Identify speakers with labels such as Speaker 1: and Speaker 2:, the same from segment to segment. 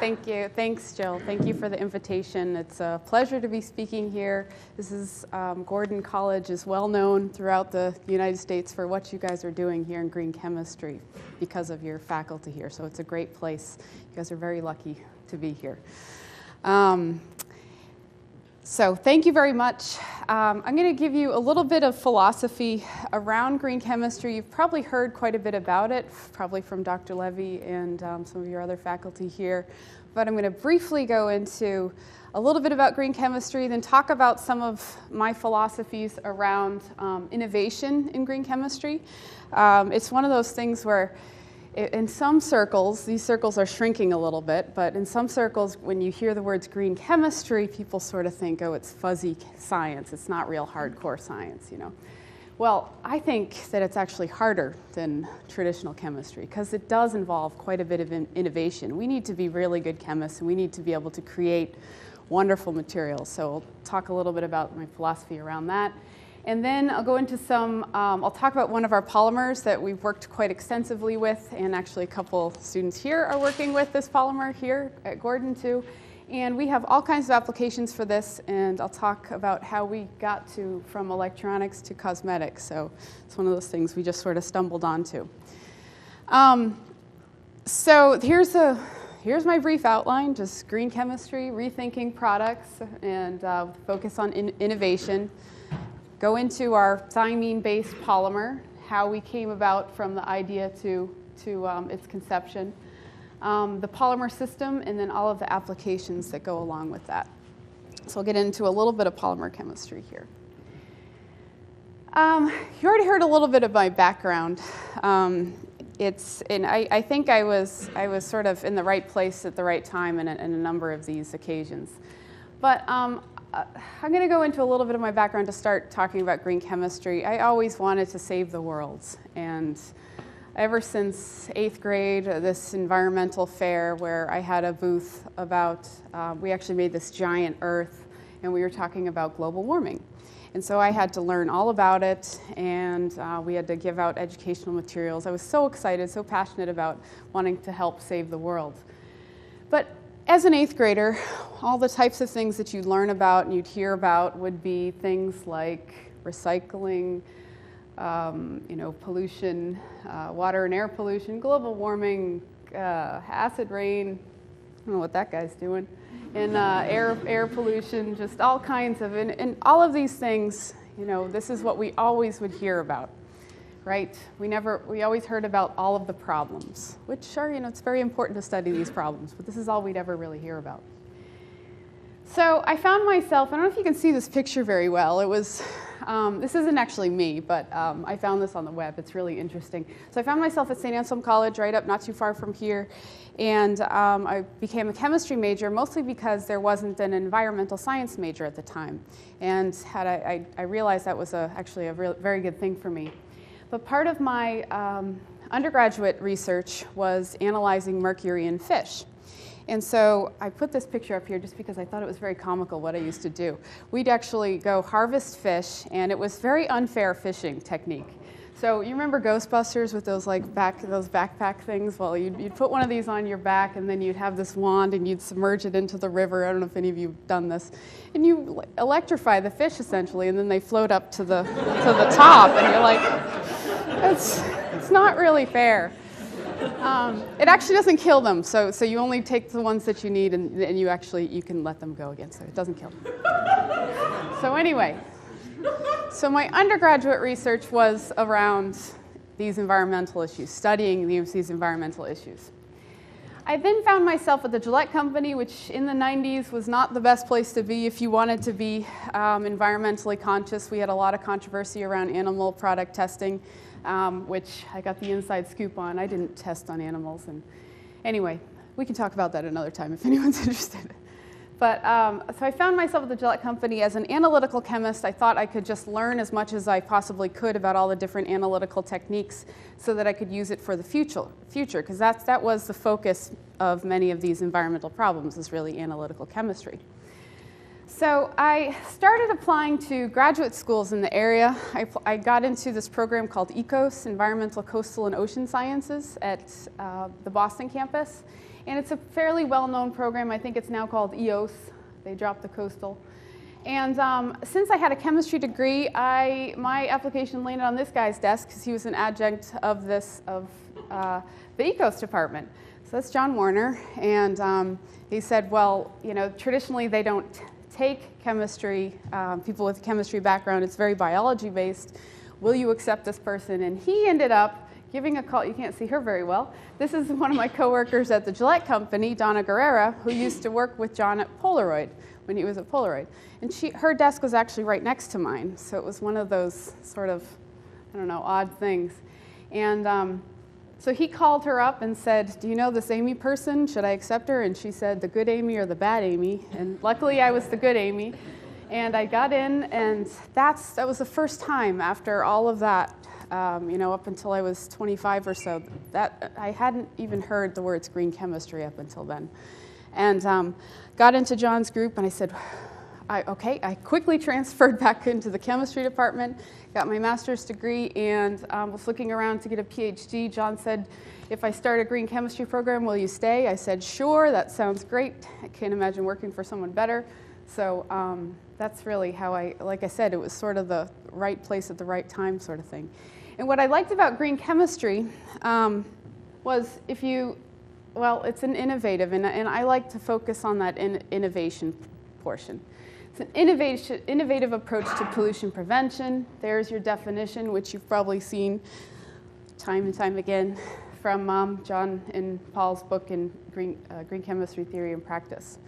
Speaker 1: Thank you. Thanks, Jill. Thank you for the invitation. It's a pleasure to be speaking here. This is Gordon College is well known throughout the United States for what you guys are doing here in green chemistry because of your faculty here. So it's a great place. You guys are very lucky to be here. So thank you very much. I'm going to give you a little bit of philosophy around green chemistry. You've probably heard quite a bit about it, probably from Dr. Levy and some of your other faculty here. But I'm going to briefly go into a little bit about green chemistry, then talk about some of my philosophies around innovation in green chemistry. It's one of those things where in some circles, these circles are shrinking a little bit, but in some circles, when you hear the words green chemistry, people sort of think, oh, it's fuzzy science. It's not real hardcore science, you know. Well, I think that it's actually harder than traditional chemistry because it does involve quite a bit of innovation. We need to be really good chemists, and we need to be able to create wonderful materials. So I'll talk a little bit about my philosophy around that. And then I'll go into some, I'll talk about one of our polymers that we've worked quite extensively with, and actually a couple students here are working with this polymer here at Gordon too. And we have all kinds of applications for this, and I'll talk about how we got from electronics to cosmetics. So it's one of those things we just sort of stumbled onto. So here's my brief outline, just green chemistry, rethinking products, and focus on innovation. Go into our thymine-based polymer, how we came about from the idea to its conception, the polymer system, and then all of the applications that go along with that. So I'll get into a little bit of polymer chemistry here. You already heard a little bit of my background. I think I was sort of in the right place at the right time in a number of these occasions. But I'm going to go into a little bit of my background to start talking about green chemistry. I always wanted to save the world, and ever since 8th grade, this environmental fair where I had a booth about, we actually made this giant Earth, and we were talking about global warming. And so I had to learn all about it, and we had to give out educational materials. I was so excited, so passionate about wanting to help save the world. But as an 8th grader, all the types of things that you'd learn about and you'd hear about would be things like recycling, pollution, water and air pollution, global warming, acid rain, I don't know what that guy's doing, and air pollution, just all kinds of, and all of these things, this is what we always would hear about. Right? We always heard about all of the problems, which are, it's very important to study these problems, but this is all we'd ever really hear about. So I found myself, I don't know if you can see this picture very well. It was, this isn't actually me, but I found this on the web. It's really interesting. So I found myself at St. Anselm College, right up not too far from here, and I became a chemistry major, mostly because there wasn't an environmental science major at the time. And I realized that was actually a very good thing for me. But part of my undergraduate research was analyzing mercury in fish. And so I put this picture up here just because I thought it was very comical what I used to do. We'd actually go harvest fish, and it was very unfair fishing technique. So you remember Ghostbusters with those those backpack things? Well, you'd put one of these on your back, and then you'd have this wand, and you'd submerge it into the river. I don't know if any of you have done this. And you electrify the fish, essentially, and then they float up to the top, and you're like, it's not really fair. It actually doesn't kill them, so you only take the ones that you need, and you can let them go again, so it doesn't kill them. So anyway. So my undergraduate research was around these environmental issues, studying these environmental issues. I then found myself at the Gillette Company, which in the 90s was not the best place to be if you wanted to be environmentally conscious. We had a lot of controversy around animal product testing, which I got the inside scoop on. I didn't test on animals. And anyway, we can talk about that another time if anyone's interested. But so I found myself at the Gillette Company as an analytical chemist. I thought I could just learn as much as I possibly could about all the different analytical techniques so that I could use it for the future, because that was the focus of many of these environmental problems, is really analytical chemistry. So I started applying to graduate schools in the area. I got into this program called ECOS, Environmental, Coastal, and Ocean Sciences, at the Boston campus. And it's a fairly well-known program. I think it's now called EOS. They dropped the coastal. And since I had a chemistry degree, my application landed on this guy's desk because he was an adjunct of the Ecos department. So that's John Warner. And he said, well, traditionally they don't take chemistry, people with a chemistry background. It's very biology-based. Will you accept this person? And he ended up giving a call. You can't see her very well. This is one of my coworkers at the Gillette Company, Donna Guerrera, who used to work with John at Polaroid when he was at Polaroid. And her desk was actually right next to mine. So it was one of those sort of, odd things. And so he called her up and said, do you know this Amy person? Should I accept her? And she said, the good Amy or the bad Amy? And luckily I was the good Amy. And I got in, and that was the first time after all of that, up until I was 25 or so, that I hadn't even heard the words green chemistry up until then. And got into John's group, and I said, I quickly transferred back into the chemistry department, got my master's degree, and was looking around to get a PhD. John said, if I start a green chemistry program, will you stay? I said, sure, that sounds great. I can't imagine working for someone better. So that's really how like I said, it was sort of the right place at the right time sort of thing. And what I liked about green chemistry was it's an innovative, and I like to focus on that innovation portion. It's an innovative approach to pollution prevention. There's your definition, which you've probably seen time and time again from John and Paul's book in Green Chemistry Theory and Practice.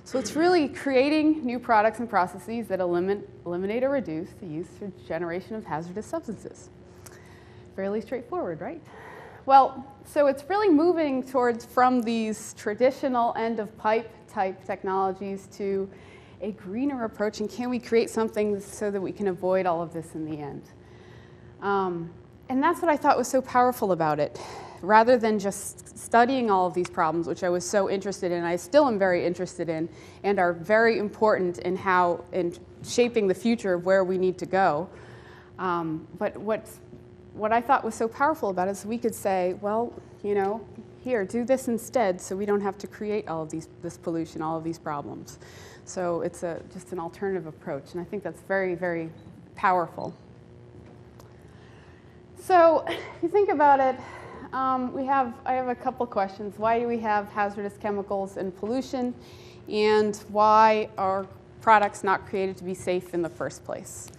Speaker 1: So it's really creating new products and processes that eliminate or reduce the use or generation of hazardous substances. Fairly straightforward, right? Well, so it's really moving from these traditional end-of-pipe type technologies to a greener approach, and can we create something so that we can avoid all of this in the end? And that's what I thought was so powerful about it. Rather than just studying all of these problems, which I was so interested in, I still am very interested in, and are very important in shaping the future of where we need to go. But what I thought was so powerful about it is we could say, well, here, do this instead, so we don't have to create all of this pollution, all of these problems. So it's just an alternative approach, and I think that's very, very powerful. So if you think about it, I have a couple questions. Why do we have hazardous chemicals and pollution, and why are products not created to be safe in the first place?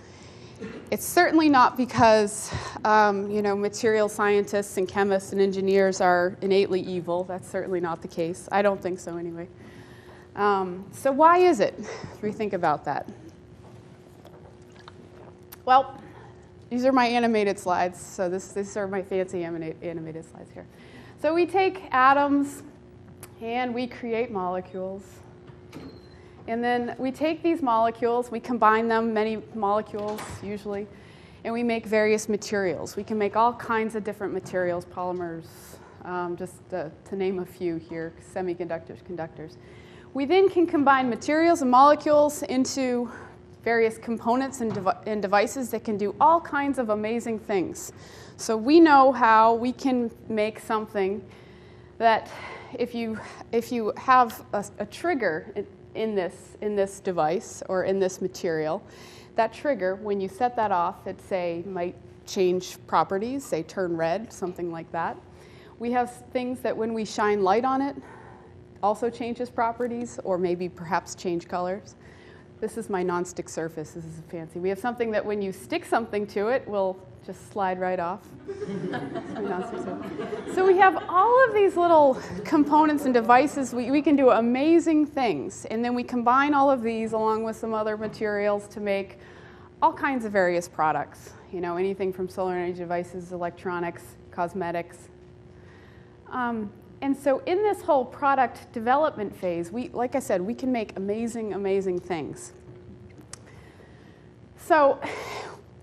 Speaker 1: It's certainly not because material scientists and chemists and engineers are innately evil. That's certainly not the case. I don't think so anyway. So why is it, if we think about that? Well, these are my animated slides. So these are my fancy animated slides here. So we take atoms and we create molecules. And then we take these molecules, we combine them, many molecules usually, and we make various materials. We can make all kinds of different materials, polymers, just to name a few here, semiconductors, conductors. We then can combine materials and molecules into various components and devices that can do all kinds of amazing things. So we know how we can make something that if you have a trigger in this device or in this material, that trigger, when you set that off, it might change properties, say turn red, something like that. We have things that when we shine light on it, also changes properties, or maybe perhaps change colors. This is my non-stick surface. This is fancy. We have something that when you stick something to it, will just slide right off. So we have all of these little components and devices. We can do amazing things. And then we combine all of these along with some other materials to make all kinds of various products. Anything from solar energy devices, electronics, cosmetics. And so in this whole product development phase, like I said, we can make amazing, amazing things. So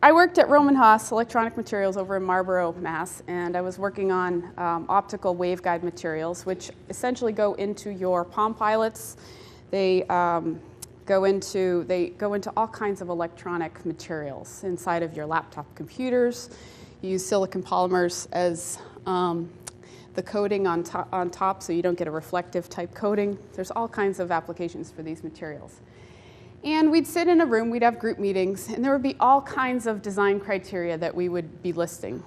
Speaker 1: I worked at Roman Haas Electronic Materials over in Marlborough, Mass., and I was working on optical waveguide materials, which essentially go into your Palm Pilots. They go into all kinds of electronic materials inside of your laptop computers. You use silicon polymers as the coating on top so you don't get a reflective type coating. There's all kinds of applications for these materials. And we'd sit in a room, we'd have group meetings, and there would be all kinds of design criteria that we would be listing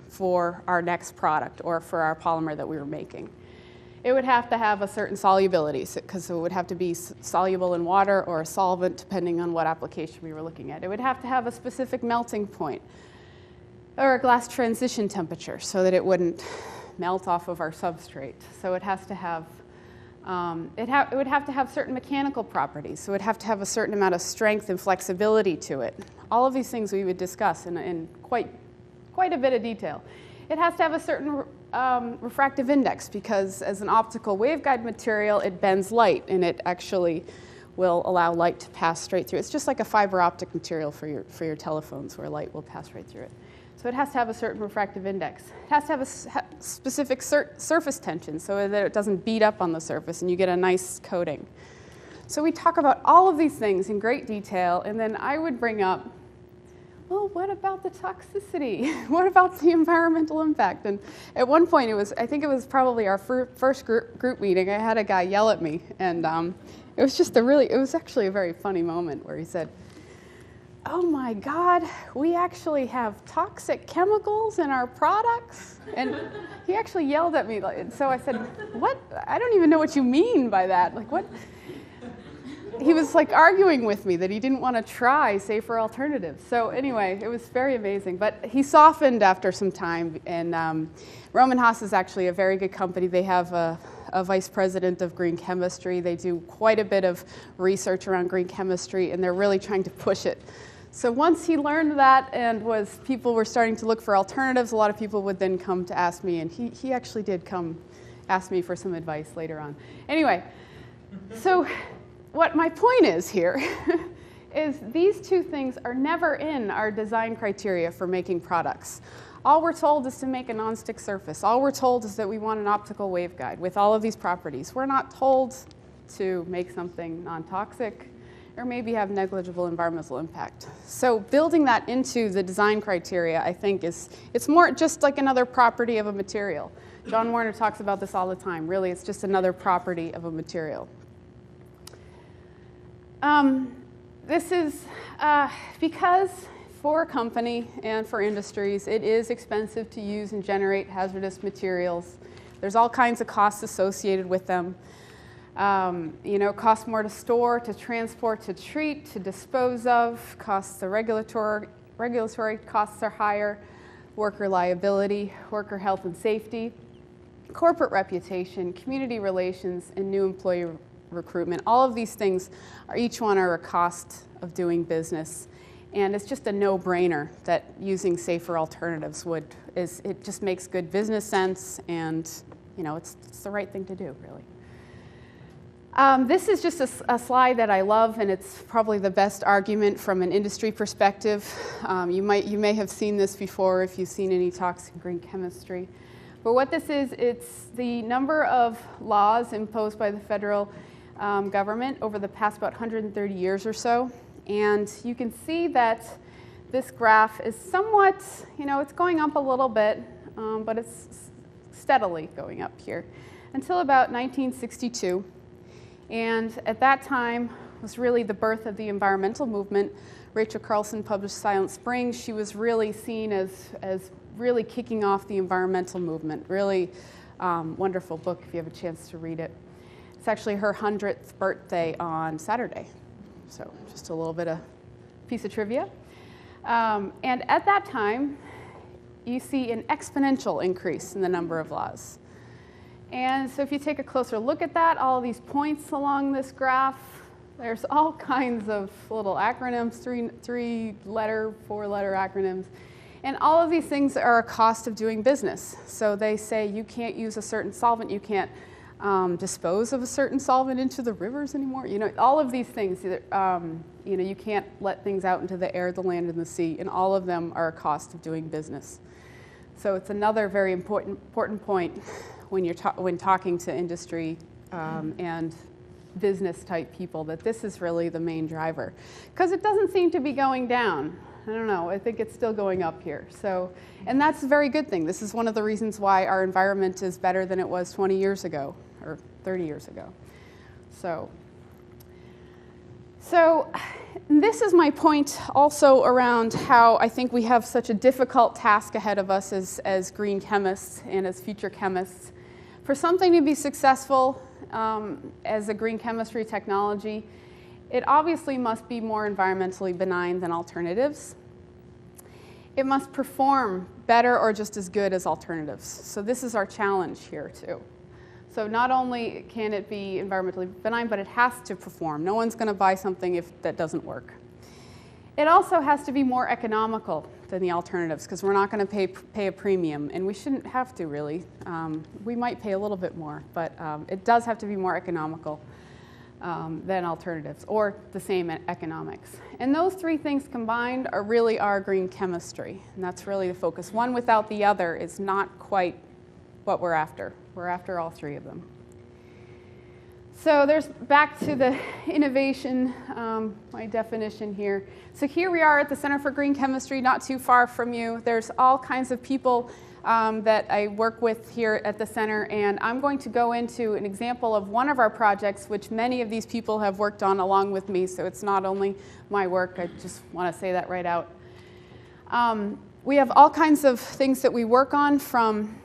Speaker 1: for our next product or for our polymer that we were making. It would have to have a certain solubility, because it would have to be soluble in water or a solvent, depending on what application we were looking at. It would have to have a specific melting point or a glass transition temperature so that it wouldn't melt off of our substrate. So it has to have, it would have to have certain mechanical properties. So it would have to have a certain amount of strength and flexibility to it. All of these things we would discuss in quite a bit of detail. It has to have a certain refractive index, because as an optical waveguide material, it bends light, and it actually will allow light to pass straight through. It's just like a fiber optic material for your telephones, where light will pass right through it. So it has to have a certain refractive index. It has to have a specific surface tension so that it doesn't beat up on the surface and you get a nice coating. So we talk about all of these things in great detail, and then I would bring up, well, what about the toxicity? What about the environmental impact? And at one point, I think it was probably our first group meeting, I had a guy yell at me, and it was actually a very funny moment where he said, "Oh my God, we actually have toxic chemicals in our products?" And he actually yelled at me. So I said, "What? I don't even know what you mean by that. Like, what?" He was like arguing with me that he didn't want to try safer alternatives. So anyway, it was very amazing. But he softened after some time. And Roman Haas is actually a very good company. They have a vice president of green chemistry. They do quite a bit of research around green chemistry, and they're really trying to push it. So once he learned that, and people were starting to look for alternatives, a lot of people would then come to ask me, and he actually did come ask me for some advice later on. Anyway, so what my point is here is these two things are never in our design criteria for making products. All we're told is to make a nonstick surface. All we're told is that we want an optical waveguide with all of these properties. We're not told to make something non-toxic or maybe have negligible environmental impact. So building that into the design criteria, I think, it's more just like another property of a material. John Warner talks about this all the time. Really, it's just another property of a material. This is because for a company and for industries, it is expensive to use and generate hazardous materials. There's all kinds of costs associated with them. It costs more to store, to transport, to treat, to dispose of. The regulatory costs are higher. Worker liability, worker health and safety, corporate reputation, community relations, and new employee recruitment. All of these things each one are a cost of doing business, and it's just a no-brainer that using safer alternatives it just makes good business sense, and it's the right thing to do, really. This is just a slide that I love, and it's probably the best argument from an industry perspective. You may have seen this before if you've seen any talks in green chemistry. But what this is, it's the number of laws imposed by the federal government over the past about 130 years or so. And you can see that this graph is somewhat, it's going up a little bit, but it's steadily going up here until about 1962. And at that time was really the birth of the environmental movement. Rachel Carlson published Silent Spring. She was really seen as really kicking off the environmental movement. Really wonderful book if you have a chance to read it. It's actually her 100th birthday on Saturday. So just a little bit of piece of trivia. And at that time, you see an exponential increase in the number of laws. And so if you take a closer look at that, all of these points along this graph, there's all kinds of little acronyms, three-letter, four-letter acronyms. And all of these things are a cost of doing business. So they say you can't use a certain solvent, you can't dispose of a certain solvent into the rivers anymore. All of these things, you can't let things out into the air, the land, and the sea, and all of them are a cost of doing business. So it's another very important point when talking to industry and business type people, that this is really the main driver, because it doesn't seem to be going down. I don't know, I think it's still going up here. So, and that's a very good thing. This is one of the reasons why our environment is better than it was 20 years ago or 30 years ago. So this is my point also around how I think we have such a difficult task ahead of us as green chemists and as future chemists. For something to be successful as a green chemistry technology, it obviously must be more environmentally benign than alternatives. It must perform better or just as good as alternatives. So this is our challenge here too. So not only can it be environmentally benign, but it has to perform. No one's going to buy something if that doesn't work. It also has to be more economical than the alternatives, because we're not going to pay a premium, and we shouldn't have to really. We might pay a little bit more, but it does have to be more economical than alternatives, or the same economics. And those three things combined are really our green chemistry, and that's really the focus. One without the other is not quite what we're after. We're after all three of them. So there's back to the innovation, my definition here. So here we are at the Center for Green Chemistry, not too far from you. There's all kinds of people that I work with here at the center, and I'm going to go into an example of one of our projects, which many of these people have worked on along with me, so it's not only my work. I just want to say that right out. We have all kinds of things that we work on, from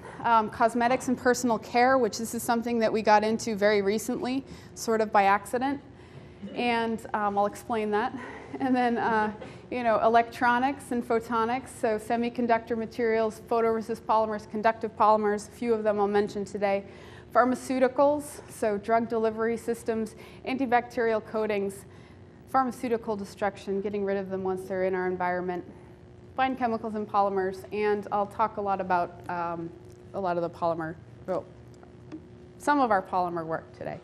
Speaker 1: cosmetics and personal care, which this is something that we got into very recently, sort of by accident, and I'll explain that. And then, electronics and photonics, so semiconductor materials, photoresist polymers, conductive polymers, a few of them I'll mention today. Pharmaceuticals, so drug delivery systems, antibacterial coatings, pharmaceutical destruction, getting rid of them once they're in our environment, fine chemicals and polymers, and I'll talk a lot about a lot of the polymer, well, some of our polymer work today.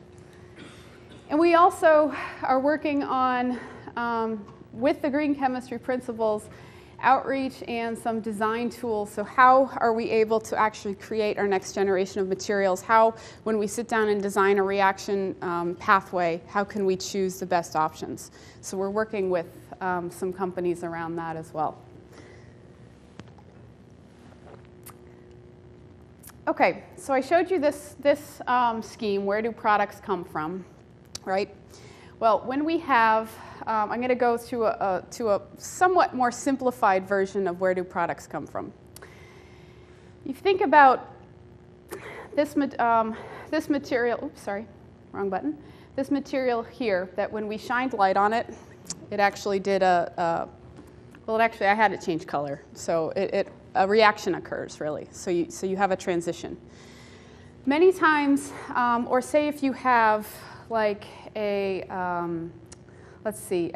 Speaker 1: And we also are working on, with the green chemistry principles, outreach and some design tools. So how are we able to actually create our next generation of materials? How, when we sit down and design a reaction pathway, how can we choose the best options? So we're working with some companies around that as well. Okay, so I showed you this scheme. Where do products come from, right? Well, when we have, I'm going to go to a somewhat more simplified version of where do products come from. You think about this material. Oops, sorry, wrong button. This material here, that when we shined light on it, it actually did I had it change color. So a reaction occurs, really. So you have a transition. Many times, or say if you have like a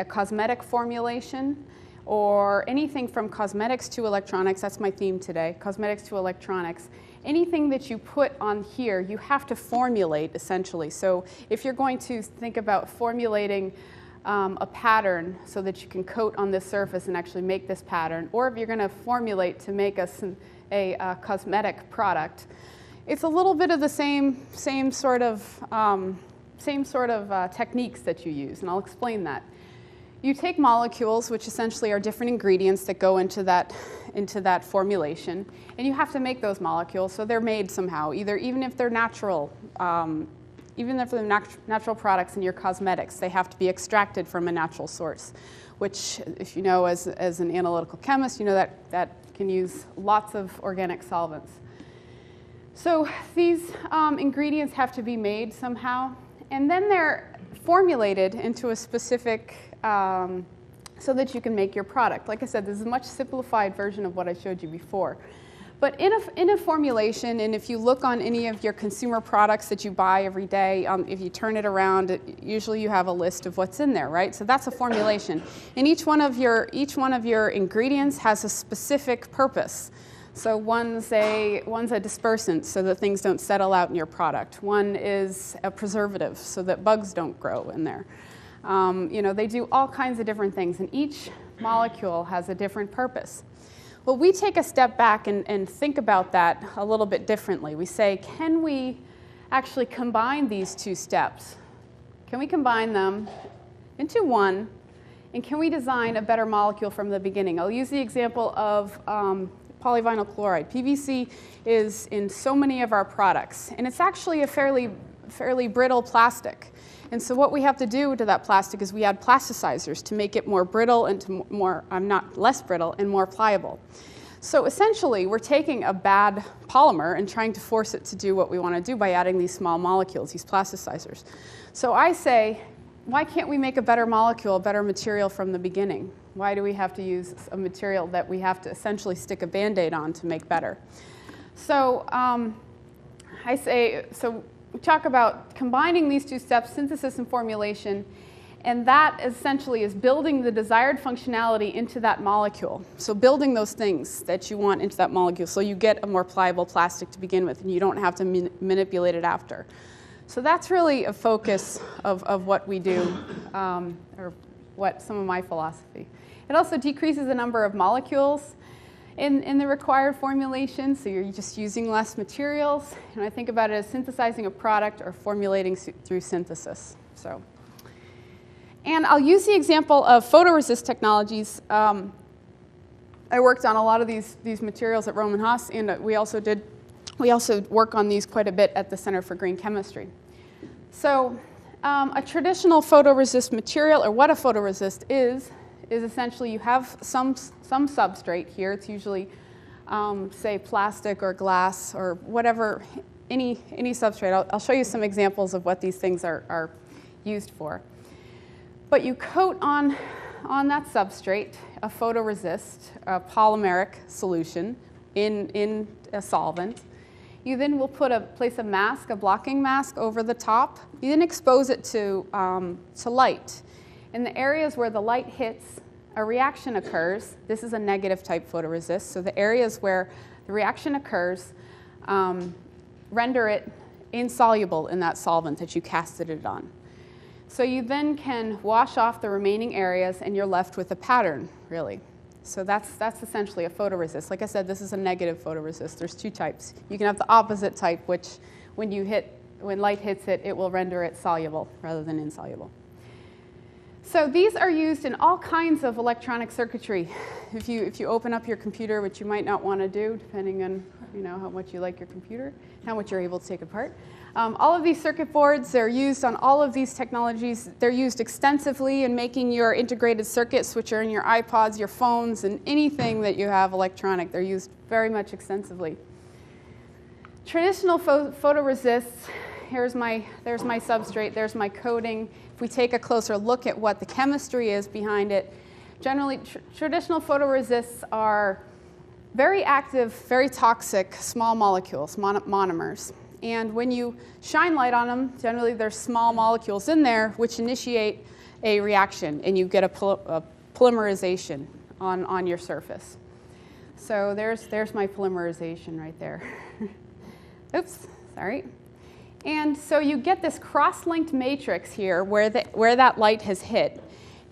Speaker 1: cosmetic formulation, or anything from cosmetics to electronics, that's my theme today, cosmetics to electronics. Anything that you put on here, you have to formulate, essentially. So if you're going to think about formulating a pattern so that you can coat on this surface and actually make this pattern, or if you're going to formulate to make a cosmetic product, it's a little bit of the same sort of techniques that you use, and I'll explain that. You take molecules, which essentially are different ingredients that go into that formulation, and you have to make those molecules, so they're made somehow, even if they're natural. Even if they're natural products in your cosmetics, they have to be extracted from a natural source, which, if you know as an analytical chemist, you know that can use lots of organic solvents. So these ingredients have to be made somehow, and then they're formulated into a specific, so that you can make your product. Like I said, this is a much simplified version of what I showed you before. But in a formulation, and if you look on any of your consumer products that you buy every day, if you turn it around, usually you have a list of what's in there, right? So that's a formulation. And each one of your ingredients has a specific purpose. So one's a dispersant, so that things don't settle out in your product. One is a preservative, so that bugs don't grow in there. They do all kinds of different things, and each molecule has a different purpose. Well, we take a step back and think about that a little bit differently. We say, can we actually combine these two steps? Can we combine them into one And can we design a better molecule from the beginning? I'll use the example of polyvinyl chloride. PVC is in so many of our products, and it's actually a fairly brittle plastic. And so what we have to do to that plastic is we add plasticizers to make it more brittle and to not less brittle and more pliable. So essentially, we're taking a bad polymer and trying to force it to do what we want to do by adding these small molecules, these plasticizers. So I say, why can't we make a better molecule, a better material from the beginning? Why do we have to use a material that we have to essentially stick a Band-Aid on to make better? So we talk about combining these two steps, synthesis and formulation, and that essentially is building the desired functionality into that molecule. So building those things that you want into that molecule so you get a more pliable plastic to begin with and you don't have to manipulate it after. So that's really a focus of what we do, or what some of my philosophy. It also decreases the number of molecules in the required formulation, so you're just using less materials. And I think about it as synthesizing a product or formulating through synthesis. And I'll use the example of photoresist technologies. I worked on a lot of these materials at Roman Haas, and we also work on these quite a bit at the Center for Green Chemistry. So a traditional photoresist material, or what a photoresist is essentially you have some substrate here. It's usually, say, plastic or glass or whatever, any substrate. I'll show you some examples of what these things are used for. But you coat on that substrate a photoresist, a polymeric solution in a solvent. You then will place a mask, a blocking mask, over the top. You then expose it to light. In the areas where the light hits, a reaction occurs. This is a negative type photoresist. So the areas where the reaction occurs render it insoluble in that solvent that you casted it on. So you then can wash off the remaining areas and you're left with a pattern, really. So that's essentially a photoresist. Like I said, this is a negative photoresist. There's two types. You can have the opposite type, which when light hits it, it will render it soluble rather than insoluble. So these are used in all kinds of electronic circuitry. If you open up your computer, which you might not want to do, depending on how much you like your computer, how much you're able to take apart. All of these circuit boards, they're used on all of these technologies. They're used extensively in making your integrated circuits, which are in your iPods, your phones, and anything that you have electronic. They're used very much extensively. Traditional photoresists, there's my substrate, there's my coating. If we take a closer look at what the chemistry is behind it, generally traditional photoresists are very active, very toxic small molecules, monomers. And when you shine light on them, generally there's small molecules in there which initiate a reaction, and you get a polymerization on your surface. So there's my polymerization right there. Oops, sorry. And so you get this cross-linked matrix here where that light has hit.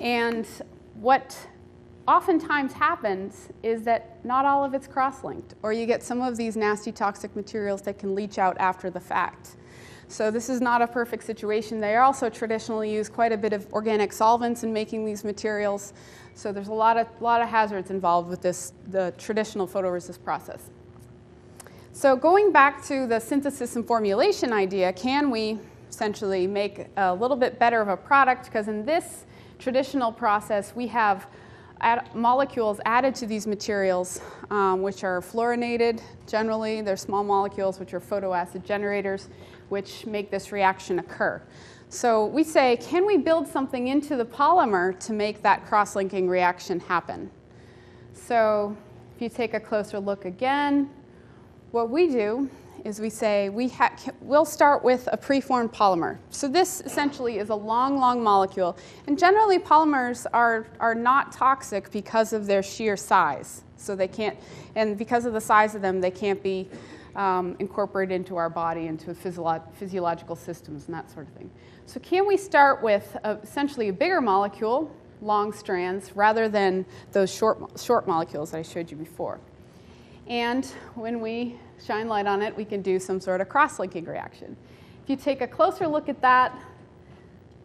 Speaker 1: And what oftentimes happens is that not all of it's cross-linked, or you get some of these nasty toxic materials that can leach out after the fact. So this is not a perfect situation. They also traditionally use quite a bit of organic solvents in making these materials. So there's a lot of hazards involved with the traditional photoresist process. So going back to the synthesis and formulation idea, can we essentially make a little bit better of a product? Because in this traditional process, we have molecules added to these materials, which are fluorinated. Generally, they're small molecules, which are photoacid generators, which make this reaction occur. So we say, can we build something into the polymer to make that cross-linking reaction happen? So if you take a closer look again, what we do is we say we'll start with a preformed polymer. So this essentially is a long molecule. And generally, polymers are not toxic because of their sheer size. So they can't, and because of the size of them, they can't be incorporated into our body, into physiological systems and that sort of thing. So can we start with essentially a bigger molecule, long strands, rather than those short molecules that I showed you before? And when we shine light on it, we can do some sort of cross-linking reaction. If you take a closer look at that,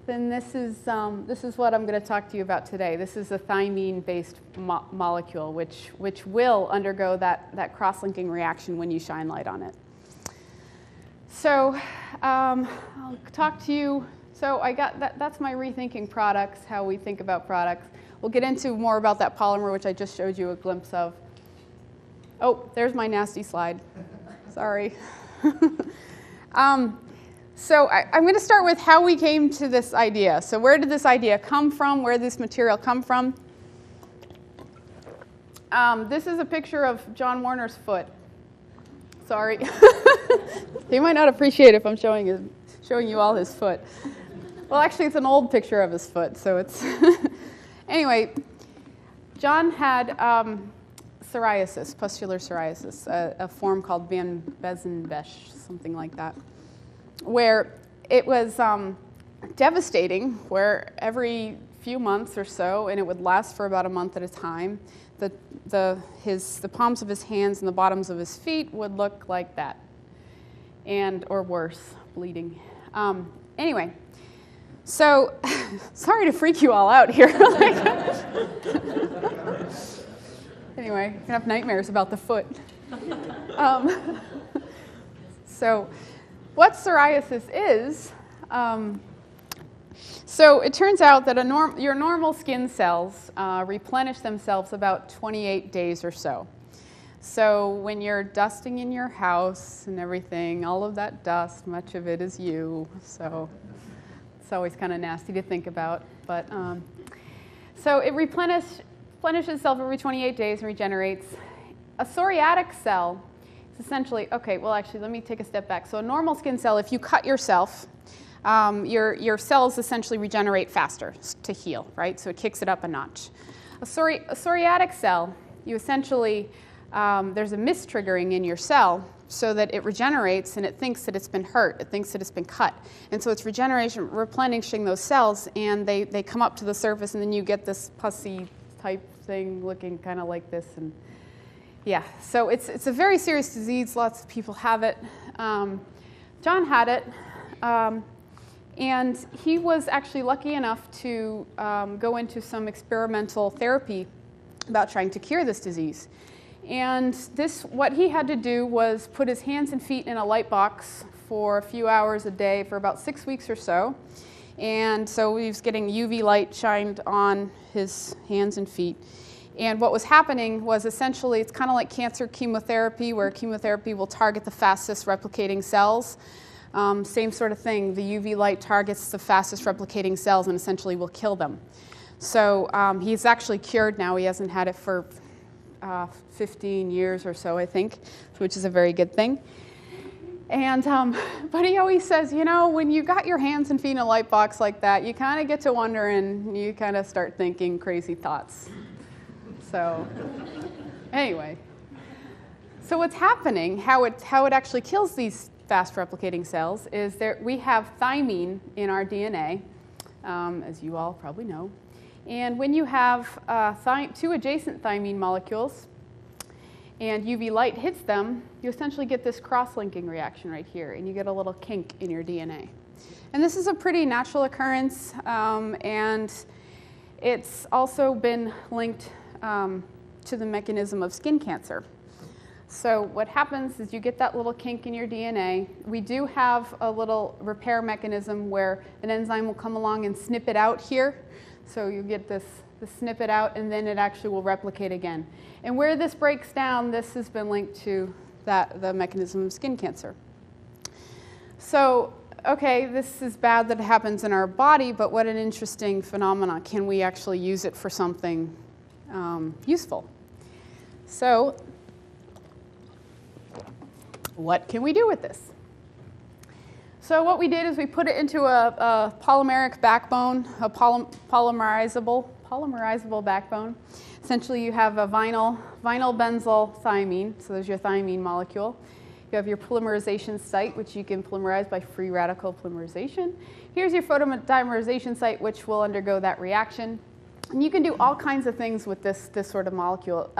Speaker 1: then this is what I'm going to talk to you about today. This is a thymine-based molecule, which will undergo that cross-linking reaction when you shine light on it. So I'll talk to you. So I got that's my rethinking products, how we think about products. We'll get into more about that polymer, which I just showed you a glimpse of. Oh, there's my nasty slide. Sorry. So I'm going to start with how we came to this idea. So where did this idea come from? Where did this material come from? This is a picture of John Warner's foot. Sorry. He might not appreciate if I'm showing you all his foot. Well, actually, it's an old picture of his foot, so it's... Anyway, John had psoriasis, pustular psoriasis, a form called Van Besenbesch, something like that, where it was devastating, where every few months or so, and it would last for about a month at a time, the palms of his hands and the bottoms of his feet would look like that, or worse, bleeding. Anyway, so sorry to freak you all out here. Anyway, I'm gonna have nightmares about the foot. So what psoriasis is, so it turns out that your normal skin cells replenish themselves about 28 days or so. So when you're dusting in your house and everything, all of that dust, much of it is you. So it's always kind of nasty to think about. But so it replenishes itself every 28 days and regenerates. A psoriatic cell is essentially, okay, well actually let me take a step back. So a normal skin cell, if you cut yourself, your cells essentially regenerate faster to heal, right? So it kicks it up a notch. A psoriatic cell, you essentially, there's a mistriggering in your cell so that it regenerates and it thinks that it's been hurt, it thinks that it's been cut. And so it's replenishing those cells, and they come up to the surface, and then you get this pussy type thing looking kind of like this. And yeah, so it's a very serious disease. Lots of people have it. John had it. And he was actually lucky enough to go into some experimental therapy about trying to cure this disease. And what he had to do was put his hands and feet in a light box for a few hours a day for about 6 weeks or so. And so he was getting UV light shined on his hands and feet. And what was happening was essentially, it's kind of like cancer chemotherapy, where chemotherapy will target the fastest replicating cells. Same sort of thing. The UV light targets the fastest replicating cells and essentially will kill them. So he's actually cured now. He hasn't had it for 15 years or so, I think, which is a very good thing. And but he always says, you know, when you got your hands and feet in a light box like that, you kind of get to wondering, you kind of start thinking crazy thoughts. So anyway, so what's happening, how it actually kills these fast replicating cells is we have thymine in our DNA, as you all probably know. And when you have two adjacent thymine molecules and UV light hits them, you essentially get this cross-linking reaction right here, and you get a little kink in your DNA. And this is a pretty natural occurrence, and it's also been linked to the mechanism of skin cancer. So what happens is you get that little kink in your DNA. We do have a little repair mechanism where an enzyme will come along and snip it out here. So you get this snip it out, and then it actually will replicate again. And where this breaks down, this has been linked to the mechanism of skin cancer. So, okay, this is bad that it happens in our body, but what an interesting phenomenon. Can we actually use it for something useful? So, what can we do with this? So what we did is we put it into a polymeric backbone, a polymerizable backbone. Essentially, you have a vinyl benzyl thymine, so there's your thymine molecule. You have your polymerization site, which you can polymerize by free radical polymerization. Here's your photodimerization site, which will undergo that reaction. And you can do all kinds of things with this sort of molecule.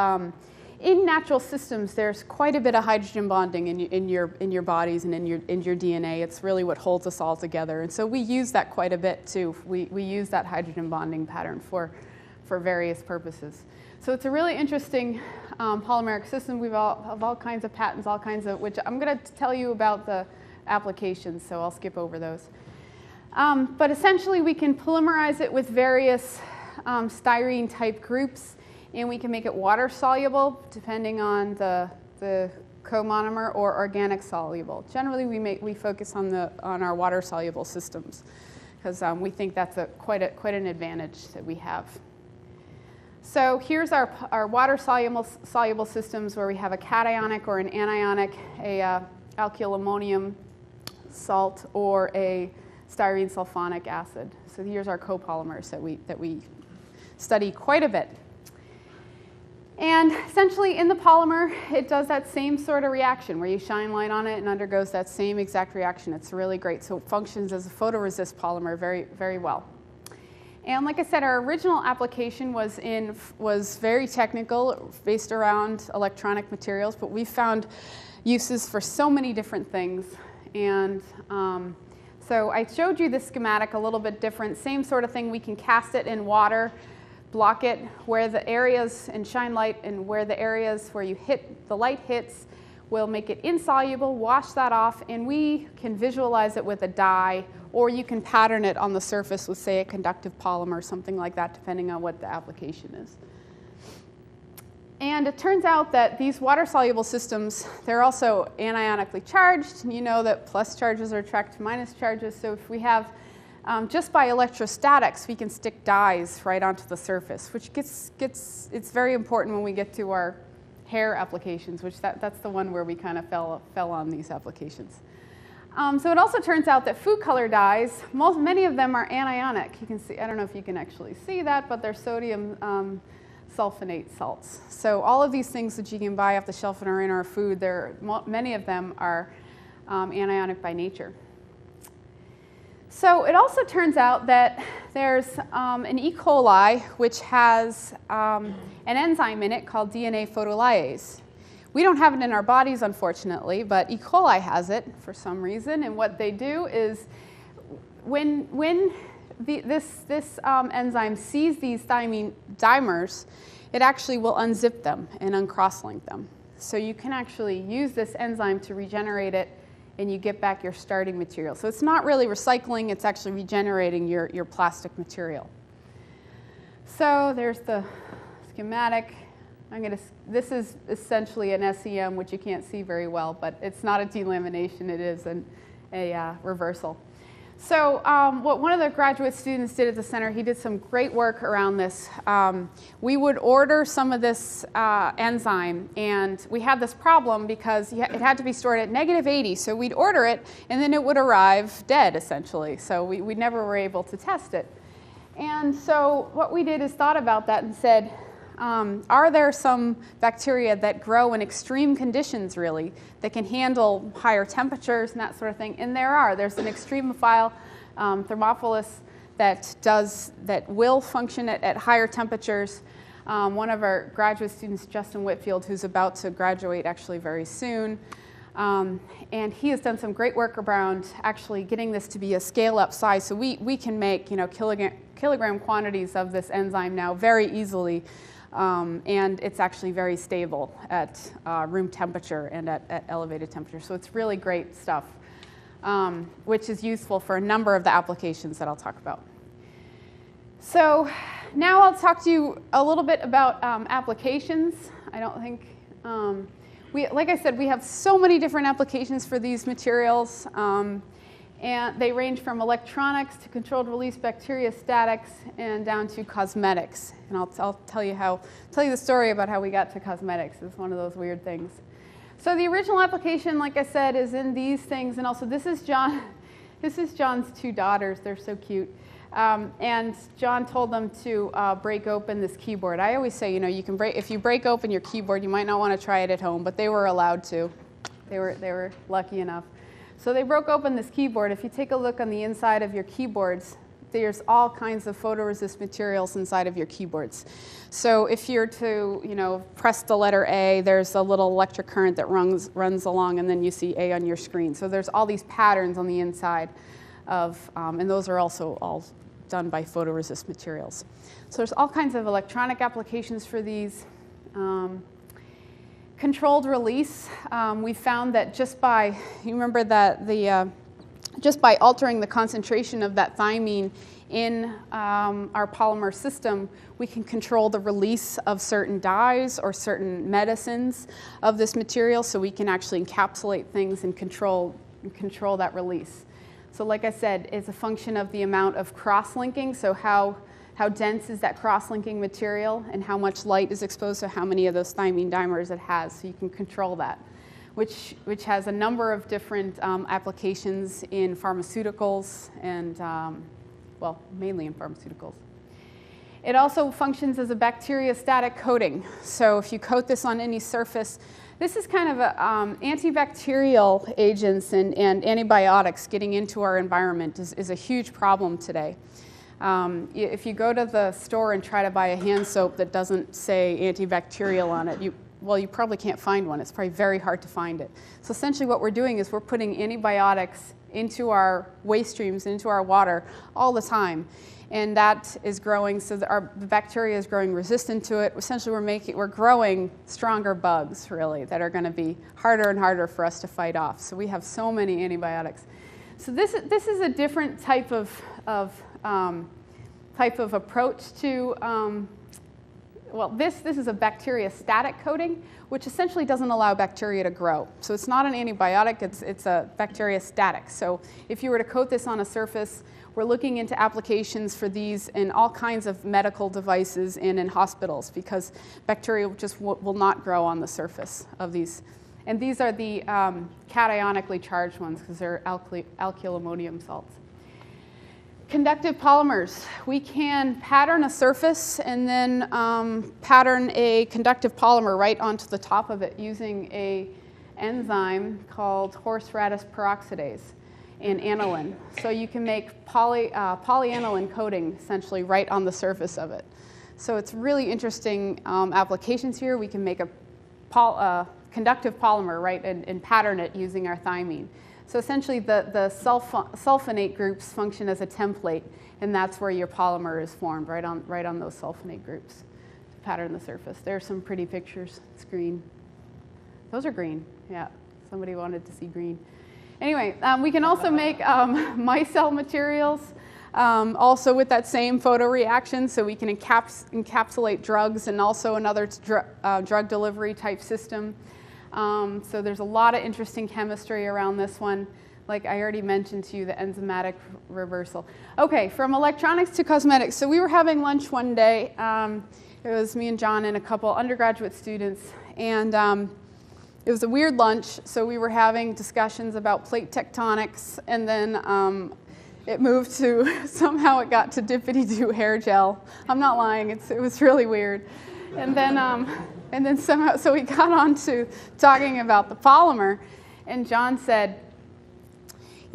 Speaker 1: in natural systems, there's quite a bit of hydrogen bonding in your bodies and in your DNA. It's really what holds us all together. And so we use that quite a bit too. We use that hydrogen bonding pattern for various purposes. So it's a really interesting polymeric system. We have all kinds of patents, all kinds of, which I'm going to tell you about the applications, so I'll skip over those. But essentially, we can polymerize it with various styrene type groups, and we can make it water soluble depending on the comonomer or organic soluble. Generally, we focus on our water soluble systems because we think that's quite an advantage that we have. So here's our water soluble systems where we have a cationic or an anionic, a alkyl ammonium salt, or a styrene sulfonic acid. So here's our copolymers that we study quite a bit. And essentially in the polymer, it does that same sort of reaction where you shine light on it and undergoes that same exact reaction. It's really great. So it functions as a photoresist polymer very, very well. And like I said, our original application was very technical, based around electronic materials, but we found uses for so many different things. And so I showed you the schematic a little bit different. Same sort of thing. We can cast it in water, block it where the areas, and shine light, and where the areas where the light hits, we'll make it insoluble, wash that off, and we can visualize it with a dye, or you can pattern it on the surface with, say, a conductive polymer, something like that, depending on what the application is. And it turns out that these water-soluble systems, they're also anionically charged. You know that plus charges are attracted to minus charges. So if we have, just by electrostatics, we can stick dyes right onto the surface, which it's very important when we get to our hair applications, which that's the one where we kind of fell on these applications. So it also turns out that food color dyes, many of them are anionic. You can see, I don't know if you can actually see that, but they're sodium sulfonate salts. So all of these things that you can buy off the shelf and are in our food, many of them are anionic by nature. So it also turns out that there's an E. coli which has an enzyme in it called DNA photolyase. We don't have it in our bodies, unfortunately, but E. coli has it for some reason. And what they do is when this enzyme sees these dimers, it actually will unzip them and uncrosslink them. So you can actually use this enzyme to regenerate it, and you get back your starting material. So it's not really recycling, it's actually regenerating your plastic material. So there's the schematic. This is essentially an SEM, which you can't see very well, but it's not a delamination, it is a reversal. So what one of the graduate students did at the center, he did some great work around this. We would order some of this enzyme, and we had this problem because it had to be stored at -80. So we'd order it, and then it would arrive dead, essentially. So we never were able to test it. And so what we did is thought about that and said, are there some bacteria that grow in extreme conditions, really, that can handle higher temperatures and that sort of thing? And there are. There's an extremophile Thermophilus that will function at higher temperatures. One of our graduate students, Justin Whitfield, who's about to graduate actually very soon, and he has done some great work around actually getting this to be a scale-up size. So we can make kilogram quantities of this enzyme now very easily. And it's actually very stable at room temperature and at elevated temperature. So it's really great stuff, which is useful for a number of the applications that I'll talk about. So now I'll talk to you a little bit about applications. I don't think, like I said, we have so many different applications for these materials. And they range from electronics to controlled release bacteriostatics and down to cosmetics. And I'll tell you the story about how we got to cosmetics. It's one of those weird things. So the original application, like I said, is in these things. And also this is John's two daughters. They're so cute. And John told them to break open this keyboard. I always say, if you break open your keyboard, you might not want to try it at home, but they were allowed to. They were lucky enough. So they broke open this keyboard. If you take a look on the inside of your keyboards, there's all kinds of photoresist materials inside of your keyboards. So if you're to, press the letter A, there's a little electric current that runs along, and then you see A on your screen. So there's all these patterns on the inside of, and those are also all done by photoresist materials. So there's all kinds of electronic applications for these. Controlled release, we found that just by, you remember that just by altering the concentration of that thymine in our polymer system, we can control the release of certain dyes or certain medicines of this material, so we can actually encapsulate things and control that release. So like I said, it's a function of the amount of cross-linking, so how dense is that cross-linking material and how much light is exposed to how many of those thymine dimers it has, so you can control that, which has a number of different applications in pharmaceuticals and, well, mainly in pharmaceuticals. It also functions as a bacteriostatic coating. So if you coat this on any surface, this is kind of antibacterial agents and antibiotics getting into our environment is a huge problem today. If you go to the store and try to buy a hand soap that doesn't say antibacterial on it, you probably can't find one. It's probably very hard to find it. So essentially what we're doing is we're putting antibiotics into our waste streams, into our water all the time. And that is growing, so the bacteria is growing resistant to it. Essentially we're growing stronger bugs, really, that are going to be harder and harder for us to fight off. So we have so many antibiotics. So this is a different type of approach to, this is a bacteriostatic coating, which essentially doesn't allow bacteria to grow. So it's not an antibiotic, it's a bacteriostatic. So if you were to coat this on a surface, we're looking into applications for these in all kinds of medical devices and in hospitals, because bacteria just will not grow on the surface of these. And these are the cationically charged ones, because they're alkyl ammonium salts. Conductive polymers. We can pattern a surface and then pattern a conductive polymer right onto the top of it using an enzyme called horseradish peroxidase and aniline. So you can make polyaniline coating essentially right on the surface of it. So it's really interesting applications here. We can make a conductive polymer, right, and pattern it using our thymine. So essentially the sulfonate groups function as a template, and that's where your polymer is formed, right on those sulfonate groups to pattern the surface. There's some pretty pictures. It's green. Those are green, yeah. Somebody wanted to see green. Anyway, we can also make micelle materials, also with that same photoreaction, so we can encapsulate drugs and also another drug delivery type system. So there's a lot of interesting chemistry around this one. Like I already mentioned to you, the enzymatic reversal. Okay, from electronics to cosmetics. So we were having lunch one day. It was me and John and a couple undergraduate students. And it was a weird lunch. So we were having discussions about plate tectonics. And then it moved to, somehow it got to dippity-doo hair gel. I'm not lying. It was really weird. And then somehow, so we got on to talking about the polymer, and John said,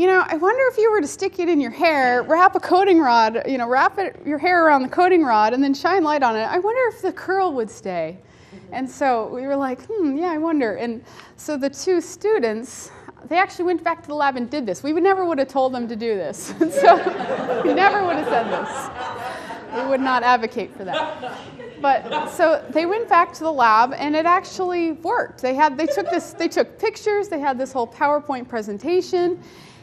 Speaker 1: I wonder if you were to stick it in your hair, wrap a coating rod, wrap your hair around the coating rod and then shine light on it. I wonder if the curl would stay. And so we were like, yeah, I wonder. And so the two students, they actually went back to the lab and did this. We never would have told them to do this. And so we never would have said this. We would not advocate for that. But so they went back to the lab, and it actually worked. They took pictures, they had this whole PowerPoint presentation,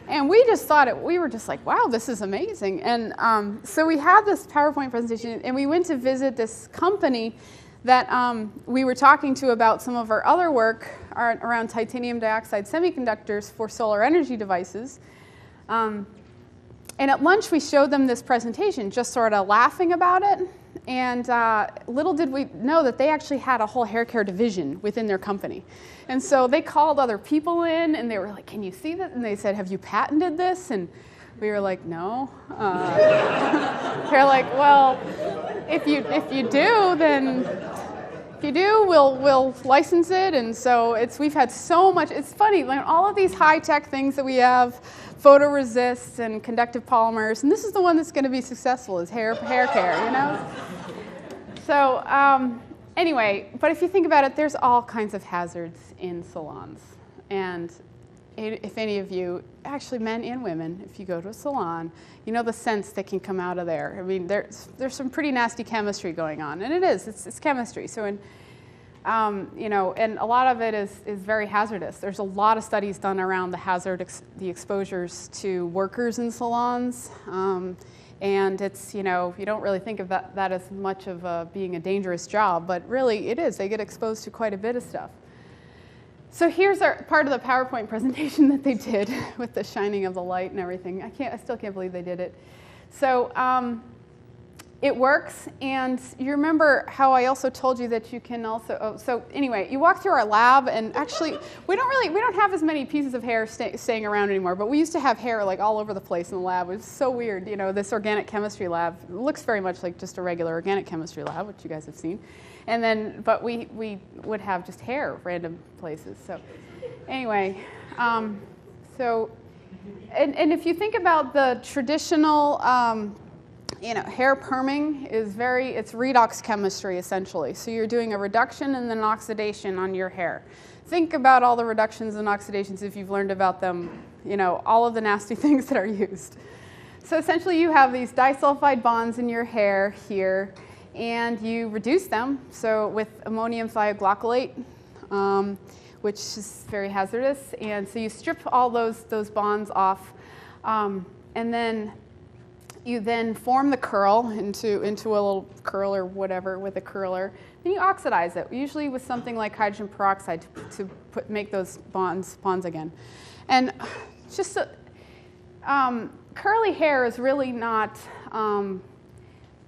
Speaker 1: and we just thought we were just like, wow, this is amazing. And so we had this PowerPoint presentation, and we went to visit this company that we were talking to about some of our other work around titanium dioxide semiconductors for solar energy devices. And at lunch, we showed them this presentation, just sort of laughing about it. And little did we know that they actually had a whole hair care division within their company. And so they called other people in, and they were like, can you see that? And they said, have you patented this? And we were like, no. They're like, well, if you do, then you do, we'll license it. And so we've had so much. It's funny, like all of these high-tech things that we have, photoresists and conductive polymers, and this is the one that's going to be successful, is hair care, you know? So anyway, but if you think about it, there's all kinds of hazards in salons. And if any of you, actually men and women, if you go to a salon, you know the scents that can come out of there. I mean, there's some pretty nasty chemistry going on, and it's chemistry. So, you know, and a lot of it is very hazardous. There's a lot of studies done around the exposures to workers in salons, and it's, you know, you don't really think of that as much of being a dangerous job, but really it is. They get exposed to quite a bit of stuff. So here's part of the PowerPoint presentation that they did with the shining of the light and everything. I still can't believe they did it. So it works, and you remember how I also told you that you can also, so anyway, you walk through our lab, and actually we don't have as many pieces of hair staying around anymore, but we used to have hair like all over the place in the lab. It was so weird, you know, this organic chemistry lab looks very much like just a regular organic chemistry lab, which you guys have seen. And then, but we would have just hair random places. So anyway, so, and if you think about the traditional, you know, hair perming it's redox chemistry essentially. So you're doing a reduction and then oxidation on your hair. Think about all the reductions and oxidations if you've learned about them, you know, all of the nasty things that are used. So essentially you have these disulfide bonds in your hair here, and you reduce them, so with ammonium thioglycolate, which is very hazardous, and so you strip all those bonds off, and then you form the curl into a little curl or whatever with a curler. Then you oxidize it, usually with something like hydrogen peroxide to make those bonds again. And just curly hair is really not.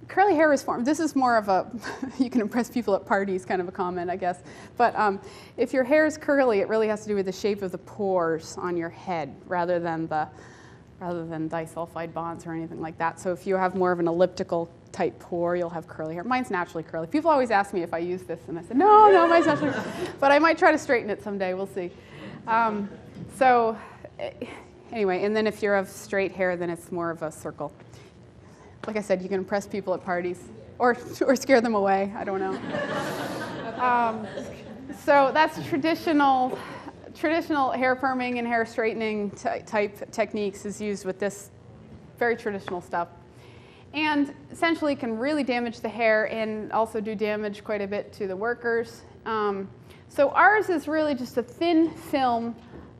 Speaker 1: Curly hair is formed. This is more of a, you can impress people at parties kind of a comment, I guess. But if your hair is curly, it really has to do with the shape of the pores on your head rather than disulfide bonds or anything like that. So if you have more of an elliptical type pore, you'll have curly hair. Mine's naturally curly. People always ask me if I use this, and I said, no, mine's naturally curly. But I might try to straighten it someday. We'll see. So anyway, and then if you're of straight hair, then it's more of a circle. Like I said, you can impress people at parties or scare them away. I don't know. So that's traditional hair perming and hair straightening type techniques is used with this very traditional stuff. And essentially can really damage the hair and also do damage quite a bit to the workers. So ours is really just a thin film.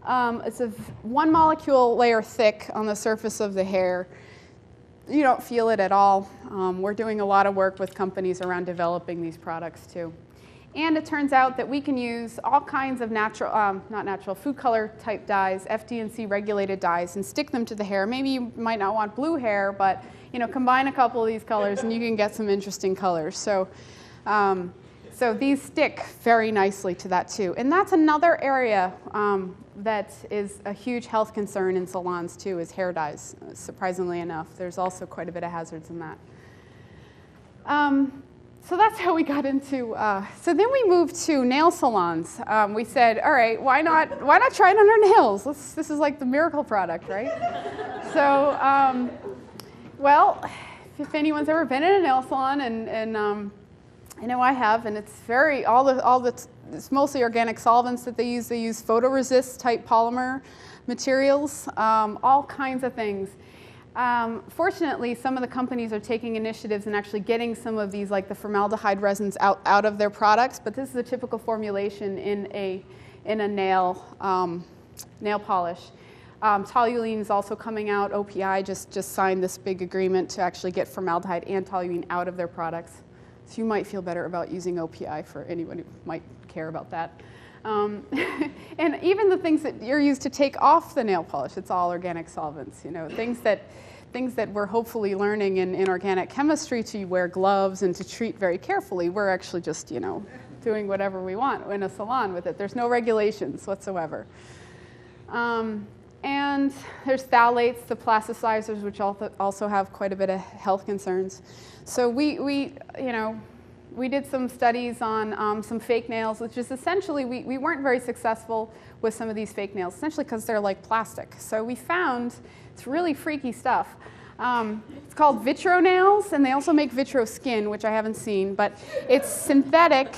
Speaker 1: It's a one molecule layer thick on the surface of the hair. You don't feel it at all. We're doing a lot of work with companies around developing these products too. And it turns out that we can use all kinds of food color type dyes, FD&C regulated dyes, and stick them to the hair. Maybe you might not want blue hair, but you know, combine a couple of these colors and you can get some interesting colors. So, so these stick very nicely to that too. And that's another area that is a huge health concern in salons too, is hair dyes, surprisingly enough. There's also quite a bit of hazards in that. So that's how we got into, so then we moved to nail salons. We said, all right, why not try it on our nails? This is like the miracle product, right? So, well, if anyone's ever been in a nail salon, and I know I have, and it's it's mostly organic solvents that they use. They use photoresist type polymer materials, all kinds of things. Fortunately, some of the companies are taking initiatives and actually getting some of these, like the formaldehyde resins, out of their products. But this is a typical formulation in a nail polish. Toluene is also coming out. OPI just signed this big agreement to actually get formaldehyde and toluene out of their products. So you might feel better about using OPI for anyone who might care about that. And even the things that you're used to take off the nail polish, it's all organic solvents. You know, things that we're hopefully learning in organic chemistry to wear gloves and to treat very carefully. We're actually just, you know, doing whatever we want in a salon with it. There's no regulations whatsoever. And there's phthalates, the plasticizers, which also have quite a bit of health concerns. So we we did some studies on some fake nails, which is essentially, we weren't very successful with some of these fake nails, essentially because they're like plastic. So we found, it's really freaky stuff. It's called vitro nails, and they also make vitro skin, which I haven't seen, but it's synthetic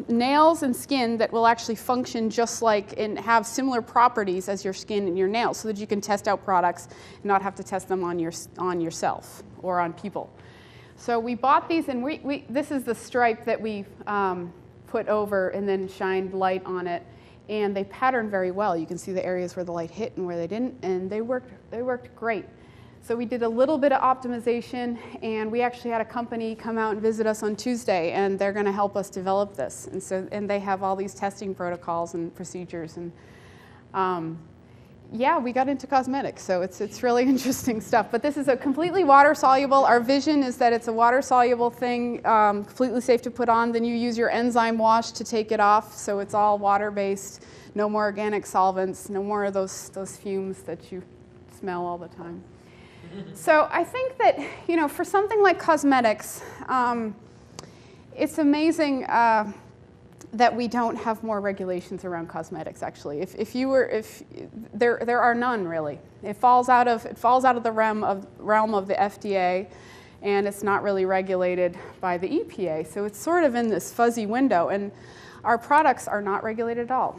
Speaker 1: nails and skin that will actually function just like and have similar properties as your skin and your nails, so that you can test out products and not have to test them on yourself or on people. So we bought these, and this is the stripe that we put over and then shined light on it, and they patterned very well. You can see the areas where the light hit and where they didn't, and they worked great. So we did a little bit of optimization, and we actually had a company come out and visit us on Tuesday, and they're going to help us develop this. And they have all these testing protocols and procedures, and yeah, we got into cosmetics, so it's really interesting stuff. But this is a completely water soluble. Our vision is that it's a water soluble thing, completely safe to put on. Then you use your enzyme wash to take it off, so it's all water based. No more organic solvents, no more of those fumes that you smell all the time. So I think that, you know, for something like cosmetics, it's amazing that we don't have more regulations around cosmetics. Actually, there are none really. It falls out of the realm of the FDA, and it's not really regulated by the EPA. So it's sort of in this fuzzy window, and our products are not regulated at all.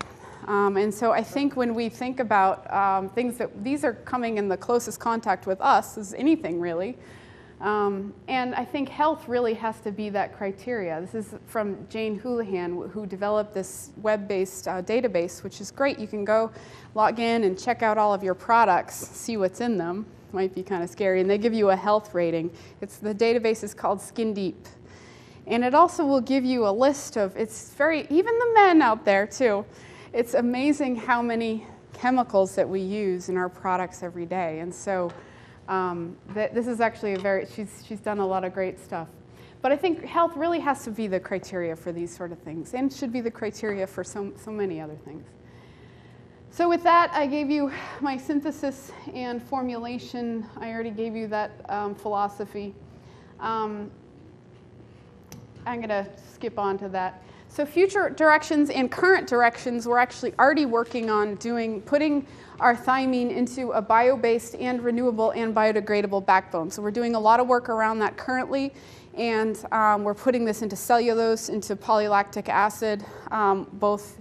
Speaker 1: And so I think when we think about things these are coming in the closest contact with us as anything really. And I think health really has to be that criteria. This is from Jane Houlihan, who developed this web-based database, which is great. You can go log in and check out all of your products, see what's in them. Might be kind of scary. And they give you a health rating. The database is called Skin Deep. And it also will give you a list of, even the men out there too, it's amazing how many chemicals that we use in our products every day. And so this is actually she's done a lot of great stuff. But I think health really has to be the criteria for these sort of things, and should be the criteria for so many other things. So with that, I gave you my synthesis and formulation. I already gave you that philosophy. I'm going to skip on to that. So future directions and current directions, we're actually already working on putting our thymine into a bio-based and renewable and biodegradable backbone. So we're doing a lot of work around that currently, and we're putting this into cellulose, into polylactic acid, both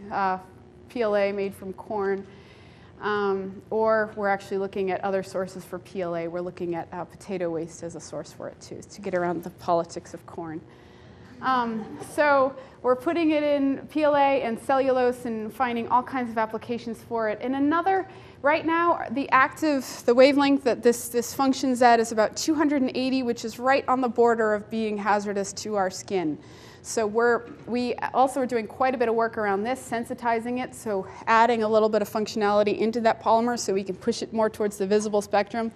Speaker 1: PLA made from corn, or we're actually looking at other sources for PLA. We're looking at potato waste as a source for it too, to get around the politics of corn. So we're putting it in PLA and cellulose and finding all kinds of applications for it. And right now, the wavelength that this functions at is about 280, which is right on the border of being hazardous to our skin. So we also are doing quite a bit of work around this, sensitizing it, so adding a little bit of functionality into that polymer so we can push it more towards the visible spectrum.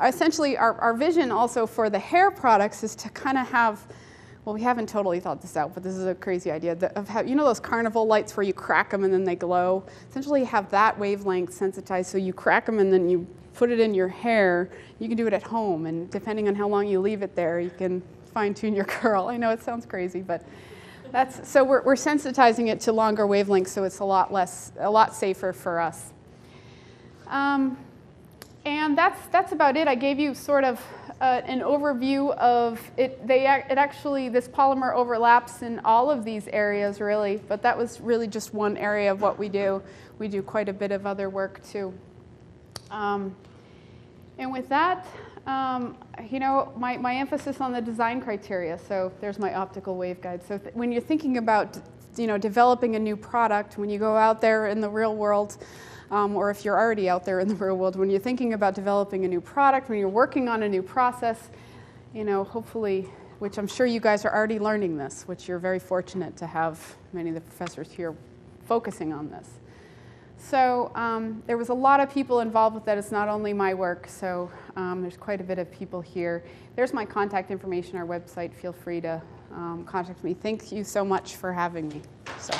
Speaker 1: Essentially, our vision also for the hair products is to kind of have, well, we haven't totally thought this out, but this is a crazy idea, you know those carnival lights where you crack them and then they glow? Essentially have that wavelength sensitized, so you crack them and then you put it in your hair. You can do it at home, and depending on how long you leave it there, you can fine-tune your curl. I know it sounds crazy, but so we're sensitizing it to longer wavelengths, so it's a lot safer for us. And that's about it. I gave you sort of an overview of it. This polymer overlaps in all of these areas, really, but that was really just one area of what we do. We do quite a bit of other work, too. And with that, you know, my emphasis on the design criteria. So there's my optical waveguide. So when you're thinking about, you know, developing a new product, when you go out there in the real world, or if you're already out there in the real world, when you're thinking about developing a new product, when you're working on a new process, you know, hopefully, which I'm sure you guys are already learning this, which you're very fortunate to have many of the professors here focusing on this. So there was a lot of people involved with that. It's not only my work, so there's quite a bit of people here. There's my contact information, our website. Feel free to contact me. Thank you so much for having me. So.